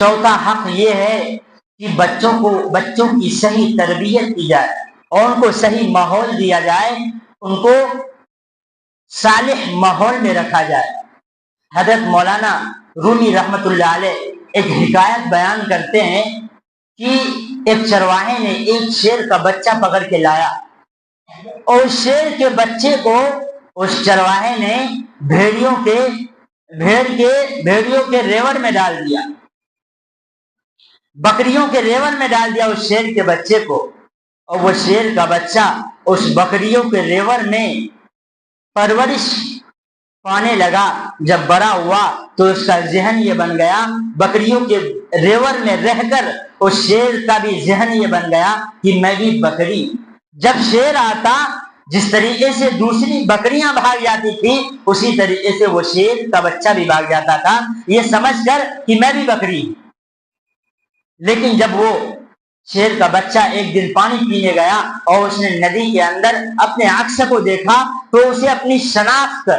चौथा हक ये है कि बच्चों की सही तरबियत की जाए और उनको सही माहौल दिया जाए, उनको सालिह माहौल में रखा जाए। हजरत मौलाना रूमी रहमतुल्लाह अलैह एक हिकायत बयान करते हैं कि एक चरवाहे ने एक शेर का बच्चा पकड़ के लाया और शेर के बच्चे को उस चरवाहे ने भेड़ियों के रेवड़ में डाल दिया, बकरियों के रेवड़ में डाल दिया उस शेर के बच्चे को। और वो शेर का बच्चा उस बकरियों के रेवड़ में परवरिश पाने लगा। जब बड़ा हुआ तो उसका जहन ये बन गया, बकरियों के रेवड़ में रहकर उस शेर का भी जहन ये बन गया कि मैं भी बकरी। जब शेर आता, जिस तरीके से दूसरी बकरियां भाग जाती थी, उसी तरीके से वो शेर का बच्चा भी भाग जाता था, ये समझकर कि मैं भी बकरी। लेकिन जब वो शेर का बच्चा एक दिन पानी पीने गया और उसने नदी के अंदर अपने अक्स को देखा, तो उसे अपनी शनाख्त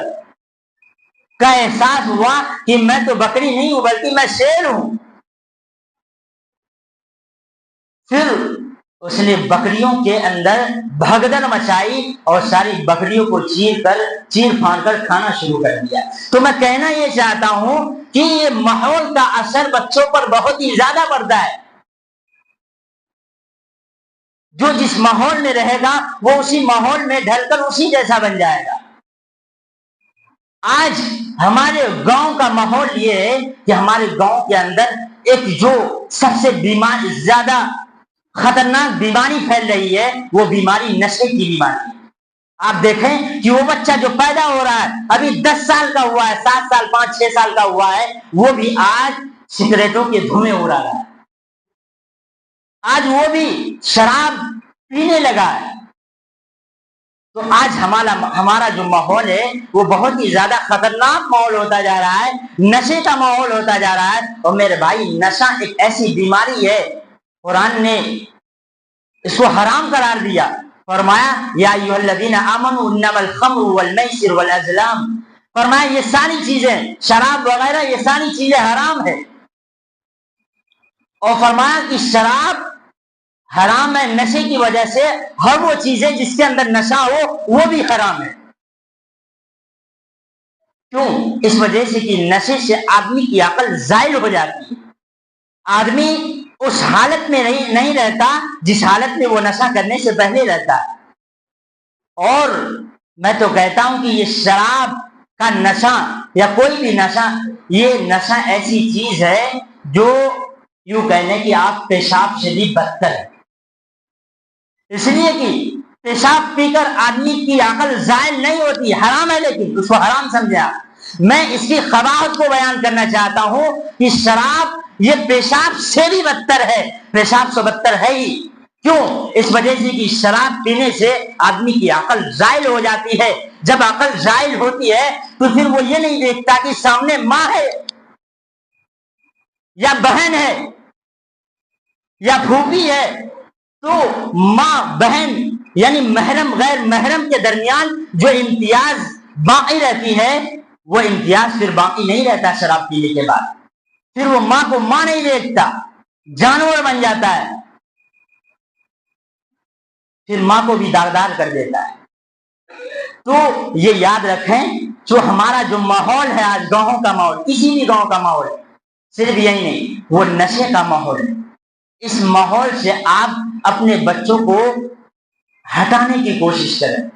का एहसास हुआ कि मैं तो बकरी नहीं हूं बल्कि मैं शेर हूं। फिर उसने बकरियों के अंदर भगदड़ मचाई और सारी बकरियों को चीर फाड़ कर खाना शुरू कर दिया। तो मैं कहना ये चाहता हूं कि ये माहौल का असर बच्चों पर बहुत ही ज्यादा पड़ता है। जो जिस माहौल में रहेगा वो उसी माहौल में ढलकर उसी जैसा बन जाएगा। आज हमारे गांव का माहौल ये है कि हमारे गांव के अंदर एक जो सबसे ज्यादा खतरनाक बीमारी फैल रही है, वो बीमारी नशे की बीमारी है। आप देखें कि वो बच्चा जो पैदा हो रहा है, अभी 10 साल का हुआ है, 7 साल 5-6 साल का हुआ है, वो भी आज सिगरेटों के धुएं उड़ा रहा है, आज वो भी शराब पीने लगा है। तो आज हमारा जो माहौल है वो बहुत ही ज्यादा खतरनाक माहौल होता जा रहा है, नशे का माहौल होता जा रहा है। और मेरे भाई, नशा एक ऐसी बीमारी है, कुरान ने इसको हराम करार दिया। फरमाया या अय्युहल्लज़ीना आमनू इन्नमल खम्रु वल मैसिर वल अज़लाम, फरमाया ये सारी चीजें, शराब वगैरह ये सारी चीजें हराम है। और फरमाया कि शराब हराम है नशे की वजह से, हर वो चीजें जिसके अंदर नशा हो वो भी हराम है। क्यों? इस वजह से कि नशे से आदमी की अकल जायल हो जाती है। आदमी उस हालत में नहीं रहता जिस हालत में वो नशा करने से पहले रहता है। और मैं तो कहता हूं कि ये शराब का नशा या कोई भी नशा, ये नशा ऐसी चीज है जो यूं कहने की आप पेशाब से भी बदतर है। इसलिए कि पेशाब पीकर आदमी की अकल जायल नहीं होती, हराम है, लेकिन उसको हराम समझे आप। मैं इसकी खबाहत को बयान करना चाहता हूं कि शराब ये पेशाब से भी बदतर है, पेशाब से बदतर है ही। क्यों? इस वजह से कि शराब पीने से आदमी की अकल जायल हो जाती है। जब अकल जायल होती है तो फिर वो ये नहीं देखता कि सामने माँ है या बहन है या फूफी है, तो माँ बहन यानी महरम गैर महरम के दरमियान जो इम्तियाज बाकी रहती है, वो इम्तियाज फिर बाकी नहीं रहता शराब पीने के बाद। फिर वो माँ को माँ नहीं देखता, जानवर बन जाता है, फिर माँ को भी दागदार कर देता है। तो ये याद रखें, जो हमारा जो माहौल है आज, गांवों का माहौल, किसी भी गांव का माहौल, सिर्फ यही नहीं, वो नशे का माहौल है। इस माहौल से आप अपने बच्चों को हटाने की कोशिश करें,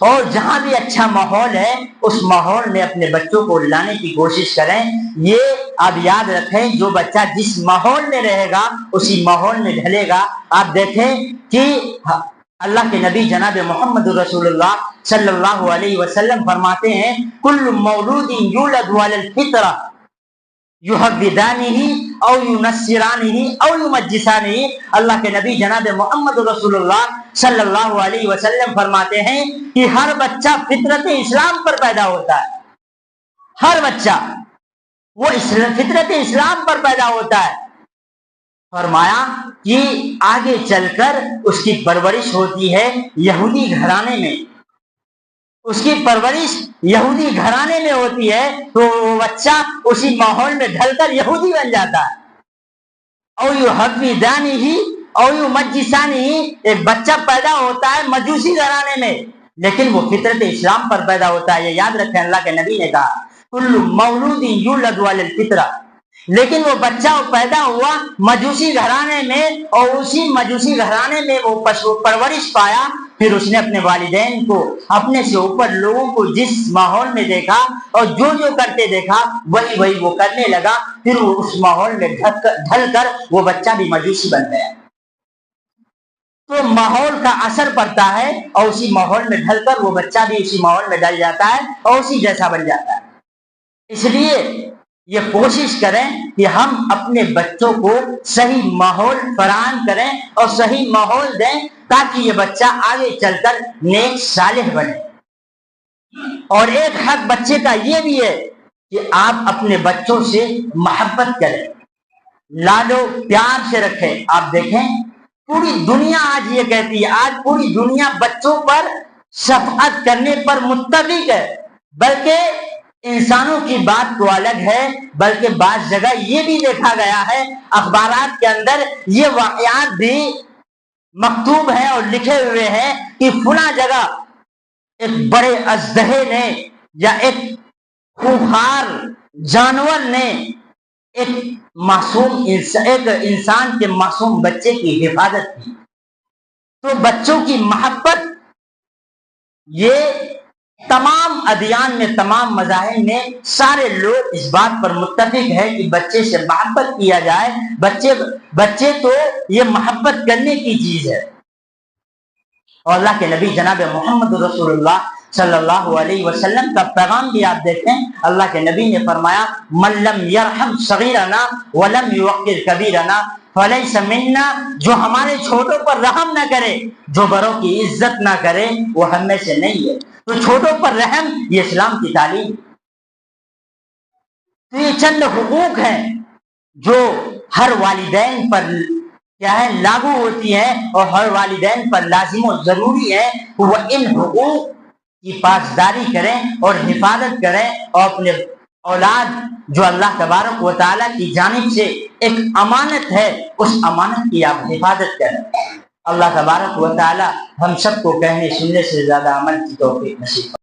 और जहां भी अच्छा माहौल है उस माहौल में अपने बच्चों को लाने की कोशिश करें। ये आप याद रखें, जो बच्चा जिस माहौल में रहेगा उसी माहौल में ढलेगा। आप देखें कि अल्लाह के नबी जनाब मोहम्मद रसूलुल्लाह सल्लल्लाहु अलैहि वसल्लम फरमाते हैं, कुल्लु मौलूदिन यूलदु अलल फितरा युहव्विदानिही औ युनस्सिरानिही औ युमज्जिसानिही। अल्लाह के नबी जनाब मोहम्मद रसूलुल्लाह सल्लल्लाहु अलैहि वसल्लम फरमाते हैं कि हर बच्चा फितरत इस्लाम पर पैदा होता है, हर बच्चा वो फितरत इस्लाम पर पैदा होता है। फरमाया कि आगे चलकर उसकी परवरिश होती है यहूदी घराने में, اس کی پرورش یہودی گھرانے میں ہوتی ہے تو وہ بچہ اسی ماحول میں ڈھل کر یہودی بن جاتا ہے. او یو حفیدانی ہی او یو مجسانی ہی، ایک بچہ پیدا ہوتا ہے مجوسی گھرانے میں لیکن وہ فطرت اسلام پر پیدا ہوتا ہے. یہ یاد رکھیں، اللہ کے نبی نے کہا کل مولود یولد علی الفطرہ، لیکن وہ بچہ پیدا ہوا مجوسی گھرانے میں اور اسی مجوسی گھرانے میں وہ پرورش پایا. پھر اس نے اپنے والدین کو، اپنے سے اوپر لوگوں کو جس ماحول میں دیکھا اور جو جو کرتے دیکھا وہی وہ کرنے لگا. پھر وہ اس ماحول میں ڈھل کر وہ بچہ بھی مجوسی بن گیا. تو ماحول کا اثر پڑتا ہے اور اسی ماحول میں ڈھل کر وہ بچہ بھی اسی ماحول میں ڈل جاتا ہے اور اسی جیسا بن جاتا ہے. اس لیے یہ کوشش کریں کہ ہم اپنے بچوں کو صحیح ماحول فراہم کریں اور صحیح ماحول دیں تاکہ یہ بچہ آگے چل کر نیک صالح بنے. اور ایک حق بچے کا یہ بھی ہے کہ آپ اپنے بچوں سے محبت کریں، لاڈو پیار سے رکھیں. آپ دیکھیں پوری دنیا آج یہ کہتی ہے، آج پوری دنیا بچوں پر شفقت کرنے پر متفق ہے، بلکہ انسانوں کی بات تو الگ ہے. بلکہ بعض جگہ یہ بھی دیکھا گیا ہے، اخبارات کے اندر یہ واقعات بھی مکتوب ہیں اور لکھے ہوئے ہیں کہ فلاں جگہ ایک بڑے اژدہے نے یا ایک خوفار جانور نے ایک انسان کے معصوم بچے کی حفاظت کی. تو بچوں کی محبت یہ تمام ادیان میں، تمام مذاہب میں سارے لوگ اس بات پر متفق ہے کہ بچے سے محبت کیا جائے. بچے تو یہ محبت کرنے کی چیز ہے. اور اللہ کے نبی جناب محمد رسول اللہ صلی اللہ علیہ وسلم کا پیغام بھی آپ دیکھیں. اللہ کے نبی نے فرمایا من لم یرحم صغیرنا ولم یوقر کبیرنا فلیس منا، جو ہمارے چھوٹوں پر رحم نہ کرے، جو بڑوں کی عزت نہ کرے، وہ ہم میں سے نہیں ہے. تو چھوٹوں پر رحم یہ اسلام کی تعلیم. تو یہ چند حقوق ہیں جو ہر والدین پر کیا ہے لاگو ہوتی ہے اور ہر والدین پر لازم و ضروری ہے کہ وہ ان حقوق کی پاسداری کریں اور حفاظت کریں اور اپنے اولاد جو اللہ تبارک و تعالیٰ کی جانب سے ایک امانت ہے اس امانت کی آپ حفاظت کریں. اللہ تبارک و تعالیٰ ہم سب کو کہنے سننے سے زیادہ عمل کی توفیق نصیب